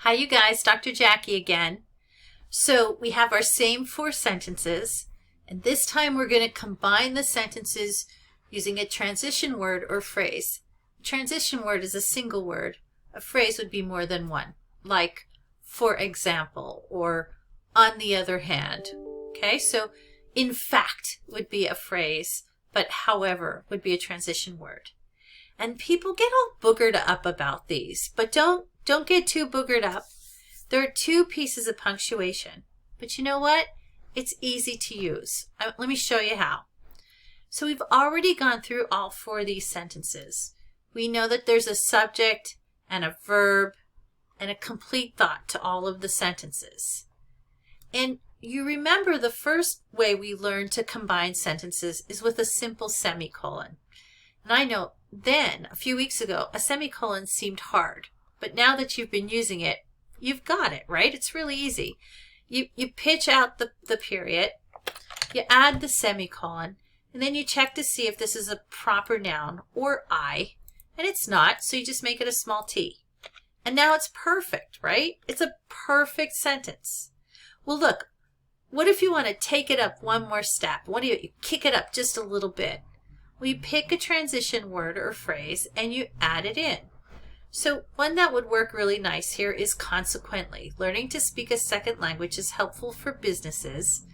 Hi, you guys, Dr. Jackie again. So we have our same 4 sentences, and this time we're going to combine the sentences using a transition word or phrase. A transition word is a single word. A phrase would be more than one, like for example, or on the other hand. Okay, so in fact would be a phrase, but however would be a transition word. And people get all boogered up about these, but don't get too boogered up. There are 2 pieces of punctuation, but you know what? It's easy to use. Let me show you how. So we've already gone through all 4 of these sentences. We know that there's a subject and a verb and a complete thought to all of the sentences. And you remember the first way we learn to combine sentences is with a simple semicolon. And I know then, a few weeks ago, a semicolon seemed hard. But now that you've been using it, you've got it, right? It's really easy. You pitch out the period, you add the semicolon, and then you check to see if this is a proper noun or I, and it's not, so you just make it a small t. And now it's perfect, right? It's a perfect sentence. Well, look, what if you want to take it up one more step? What do you kick it up just a little bit? Well, you pick a transition word or phrase and you add it in. So one that would work really nice here is consequently. Learning to speak a second language is helpful for businesses.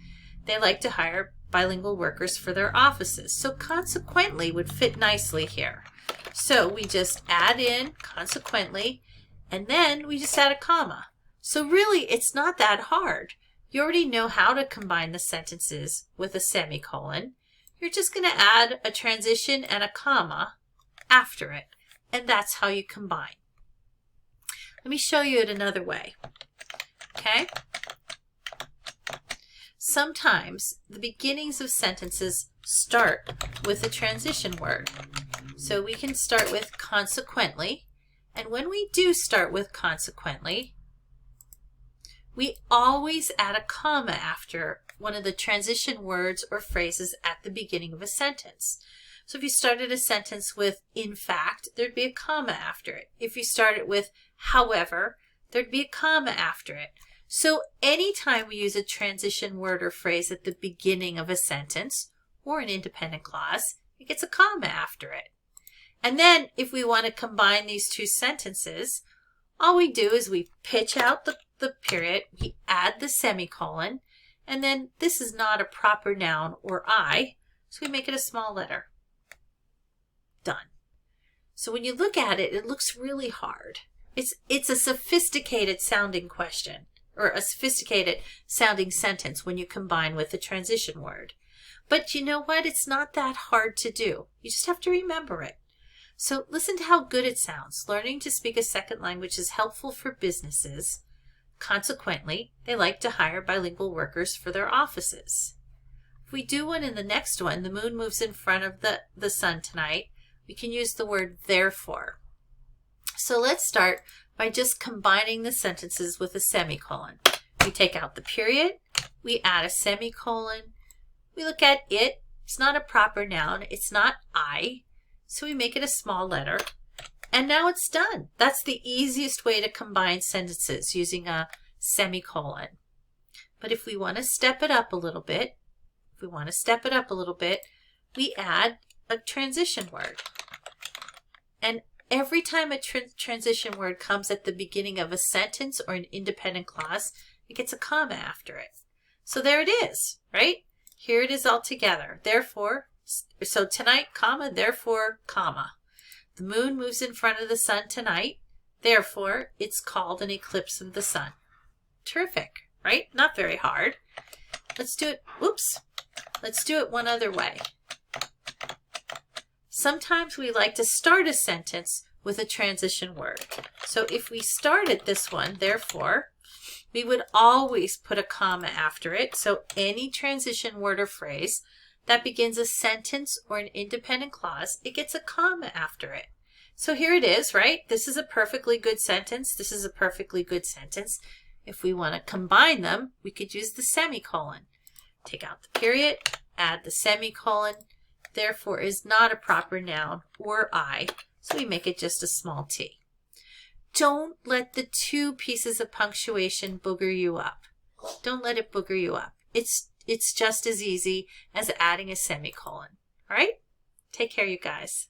They like to hire bilingual workers for their offices. So consequently would fit nicely here. So we just add in consequently, and then we just add a comma. So really, it's not that hard. You already know how to combine the sentences with a semicolon. You're just going to add a transition and a comma after it. And that's how you combine. Let me show you it another way. Okay? Sometimes the beginnings of sentences start with a transition word. So we can start with consequently. And when we do start with consequently, we always add a comma after one of the transition words or phrases at the beginning of a sentence. So if you started a sentence with in fact, there'd be a comma after it. If you started with however, there'd be a comma after it. So anytime we use a transition word or phrase at the beginning of a sentence or an independent clause, it gets a comma after it. And then if we want to combine these 2 sentences, all we do is we pitch out the period, we add the semicolon, and then this is not a proper noun or I, so we make it a small letter. Done. So when you look at it, it looks really hard. It's a sophisticated sounding question or a sophisticated sounding sentence when you combine with a transition word. But you know what? It's not that hard to do. You just have to remember it. So listen to how good it sounds. Learning to speak a second language is helpful for businesses. Consequently, they like to hire bilingual workers for their offices. If we do one in the next one, the moon moves in front of the sun tonight, we can use the word therefore. So let's start by just combining the sentences with a semicolon. We take out the period, we add a semicolon, we look at it, it's not a proper noun, it's not I, so we make it a small letter, and now it's done. That's the easiest way to combine sentences using a semicolon. But if we want to step it up a little bit, we add a transition word. And every time a transition word comes at the beginning of a sentence or an independent clause, it gets a comma after it. So there it is, right? Here it is all together. Therefore, so tonight, comma, therefore, comma. The moon moves in front of the sun tonight. Therefore, it's called an eclipse of the sun. Terrific, right? Not very hard. Let's do it. Oops. Let's do it one other way. Sometimes we like to start a sentence with a transition word. So if we started this one, therefore, we would always put a comma after it. So any transition word or phrase that begins a sentence or an independent clause, it gets a comma after it. So here it is, right? This is a perfectly good sentence. This is a perfectly good sentence. If we want to combine them, we could use the semicolon. Take out the period, add the semicolon. Therefore is not a proper noun or I, so we make it just a small t. don't let the two pieces of punctuation booger you up. Don't let it booger you up. It's just as easy as adding a semicolon. All right? Take care, you guys.